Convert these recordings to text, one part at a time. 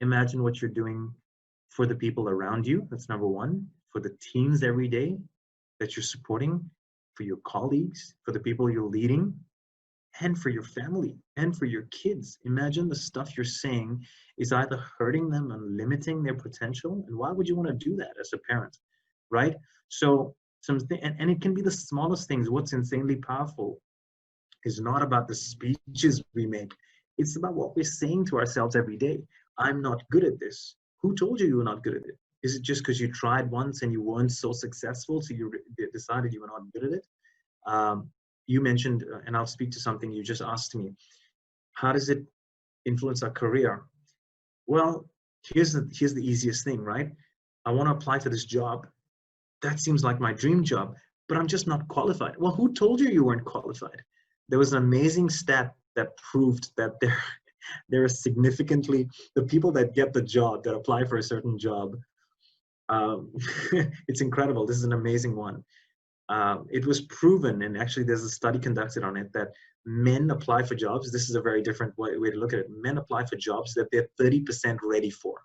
Imagine what you're doing for the people around you. That's number one. For the teams every day that you're supporting, for your colleagues, for the people you're leading, and for your family and for your kids. Imagine the stuff you're saying is either hurting them and limiting their potential. And why would you want to do that as a parent, right? So and it can be the smallest things. What's insanely powerful is not about the speeches we make. It's about what we're saying to ourselves every day. I'm not good at this. Who told you were not good at it? Is it just because you tried once and you weren't so successful, so you decided you were not good at it? You mentioned, and I'll speak to something you just asked me. How does it influence our career? Well, here's the easiest thing, right? I want to apply to this job. That seems like my dream job, but I'm just not qualified. Well, who told you you weren't qualified? There was an amazing stat that proved that there are significantly the people that get the job, that apply for a certain job. It's incredible. This is an amazing one. It was proven, and actually there's a study conducted on it, that men apply for jobs. This is a very different way to look at it. Men apply for jobs that they're 30% ready for.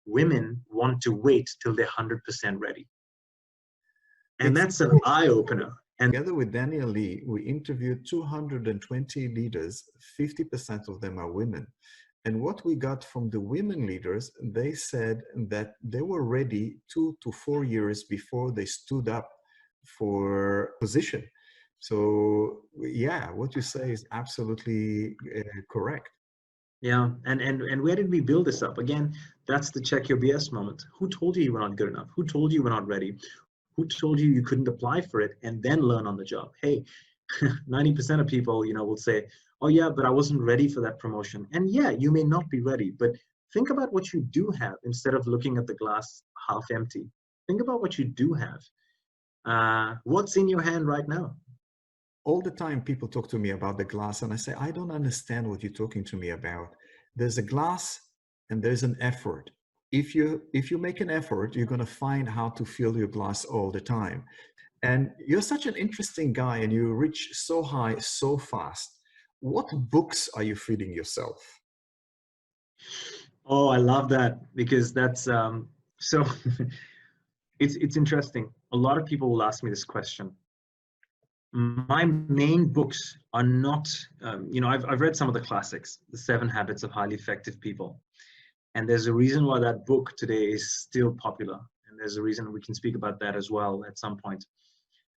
Women want to wait till they're 100% ready. And that's an eye-opener. And together with Daniel Lee, we interviewed 220 leaders. 50% of them are women. And what we got from the women leaders, they said that they were ready 2 to 4 years before they stood up for position. So yeah, what you say is absolutely correct. Yeah, and where did we build this up? Again, that's the check your BS moment. Who told you you were not good enough? Who told you you were not ready? Who told you you couldn't apply for it and then learn on the job? Hey, 90% of people, will say, oh yeah, but I wasn't ready for that promotion. And yeah, you may not be ready, but think about what you do have instead of looking at the glass half empty. Think about what you do have. What's in your hand right now? All the time people talk to me about the glass and I say, I don't understand what you're talking to me about. There's a glass and there's an effort. If you make an effort, you're going to find how to fill your glass all the time. And you're such an interesting guy and you reach so high so fast. What books are you feeding yourself? Oh, I love that, because that's so it's interesting. A lot of people will ask me this question. My main books are not, I've read some of the classics, The 7 Habits of Highly Effective People. And there's a reason why that book today is still popular. And there's a reason we can speak about that as well at some point.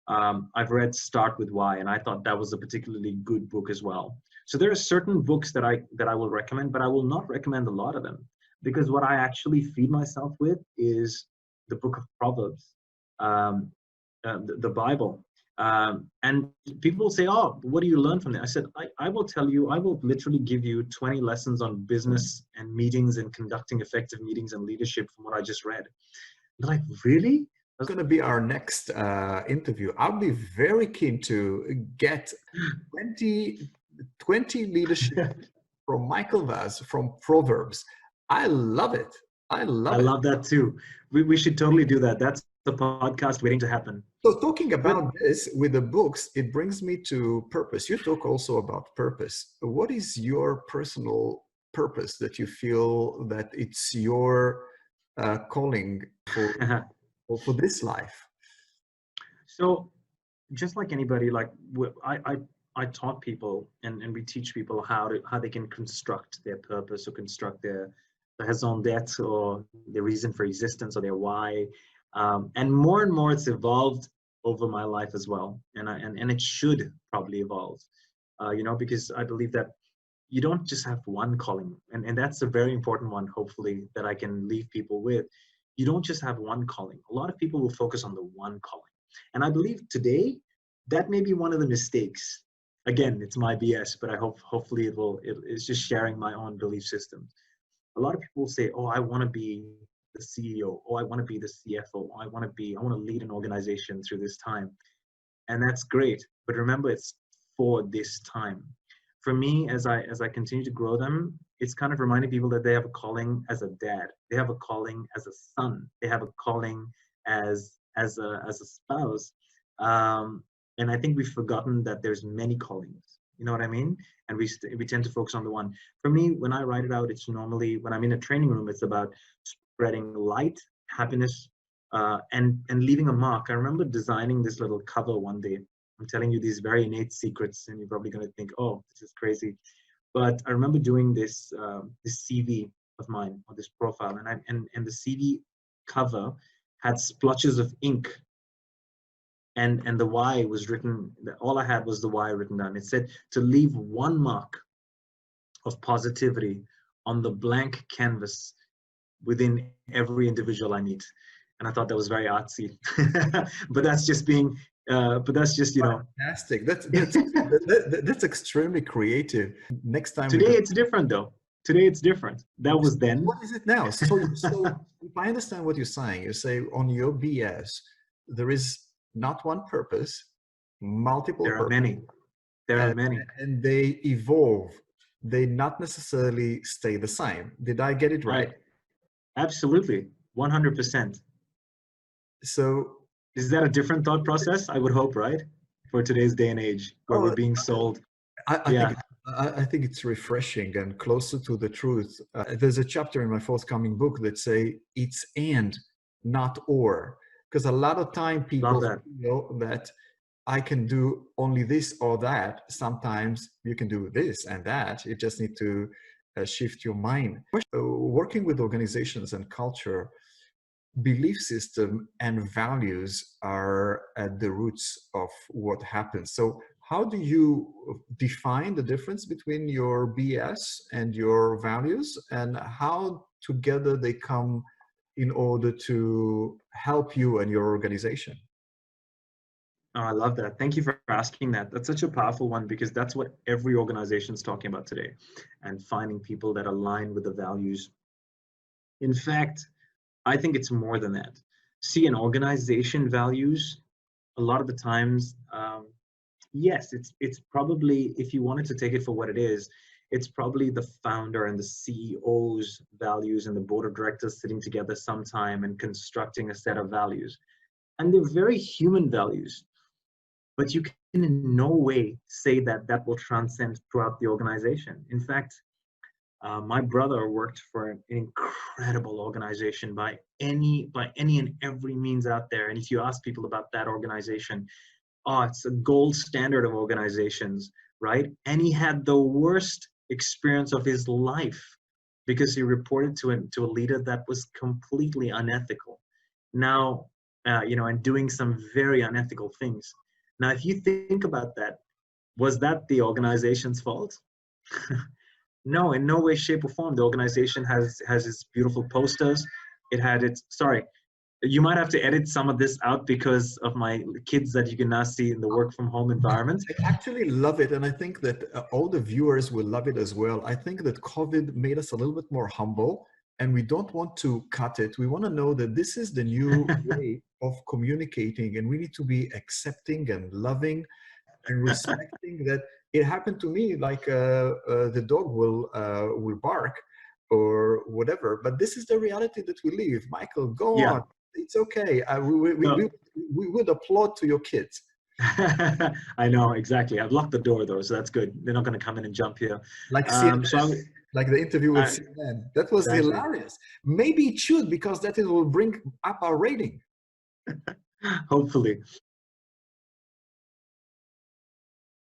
I've read Start With Why, and I thought that was a particularly good book as well. So there are certain books that I will recommend, but I will not recommend a lot of them, because what I actually feed myself with is the book of Proverbs, the Bible. And people will say, oh, what do you learn from that? I said, I will tell you, I will literally give you 20 lessons on business and meetings and conducting effective meetings and leadership from what I just read. They're like, really? That's going to be our next interview. I'll be very keen to get 20 leadership from Michael Vaz from Proverbs. I love it. I love that too. We should totally do that. That's the podcast waiting to happen. So talking about this with the books, it brings me to purpose. You talk also about purpose. What is your personal purpose that you feel that it's your calling for this life? So just like anybody, like I taught people and we teach people how they can construct their purpose or construct their raison d'etre or their reason for existence or their why. And more it's evolved over my life as well. And it should probably evolve, because I believe that you don't just have one calling. And that's a very important one, hopefully, that I can leave people with. You don't just have one calling. A lot of people will focus on the one calling. And I believe today that may be one of the mistakes. Again, it's my BS, but I hopefully it's just sharing my own belief system. A lot of people say, oh, I want to be the CEO, oh, I want to be the CFO, I want to lead an organization through this time. And that's great. But remember, it's for this time. For me, as I continue to grow them, it's kind of reminding people that they have a calling as a dad. They have a calling as a son. They have a calling as a spouse. And I think we've forgotten that there's many callings. You know what I mean? And we tend to focus on the one. For me, when I write it out, it's normally when I'm in a training room, it's about spreading light, happiness, and leaving a mark. I remember designing this little cover one day. I'm telling you these very innate secrets, and you're probably going to think, "Oh, this is crazy." But I remember doing this CV of mine, or this profile, and the CV cover had splotches of ink, and the Y was written. All I had was the Y written down. It said to leave one mark of positivity on the blank canvas within every individual I meet. And I thought that was very artsy, but that's just being, but that's just, you know. Fantastic. That's extremely creative. Next time we Today could. it's different though. Today it's different. That was then. What is it now? So if I understand what you're saying, you say on your BS, there is not one purpose, multiple There are purposes. many. There are many. And they evolve. They not necessarily stay the same. Did I get it right? Absolutely. 100%. So Is that a different thought process? I would hope, right? For today's day and age where we're being sold. I think it's refreshing and closer to the truth. There's a chapter in my forthcoming book that say it's and not or, because a lot of time people feel that I can do only this or that. Sometimes you can do this and that. You just need to shift your mind. Working with organizations and culture, belief system and values are at the roots of what happens. So how do you define the difference between your BS and your values, and how together they come in order to help you and your organization? Oh, I love that. Thank you for asking that. That's such a powerful one because that's what every organization is talking about today, and finding people that align with the values. In fact, I think it's more than that. See, an organization values, a lot of the times, yes, it's probably, if you wanted to take it for what it is, it's probably the founder and the CEO's values and the board of directors sitting together sometime and constructing a set of values. And they're very human values, but you can in no way say that that will transcend throughout the organization. In fact, my brother worked for an incredible organization by any and every means out there. And if you ask people about that organization, oh, it's a gold standard of organizations, right? And he had the worst experience of his life because he reported to a leader that was completely unethical. Now, and doing some very unethical things. Now, if you think about that, was that the organization's fault? No, in no way, shape, or form. The organization has its beautiful posters. It had its, sorry, you might have to edit some of this out because of my kids that you can now see in the work from home environment. I actually love it. And I think that all the viewers will love it as well. I think that COVID made us a little bit more humble, and we don't want to cut it. We want to know that this is the new way of communicating, and we need to be accepting and loving and respecting that. It happened to me, like the dog will bark or whatever, but this is the reality that we live. Michael, go on. It's okay. We would applaud to your kids. I know, exactly. I've locked the door though, so that's good. They're not going to come in and jump here. Like CNN, like the interview with CNN. That was hilarious. Maybe it should, because that will bring up our rating. Hopefully.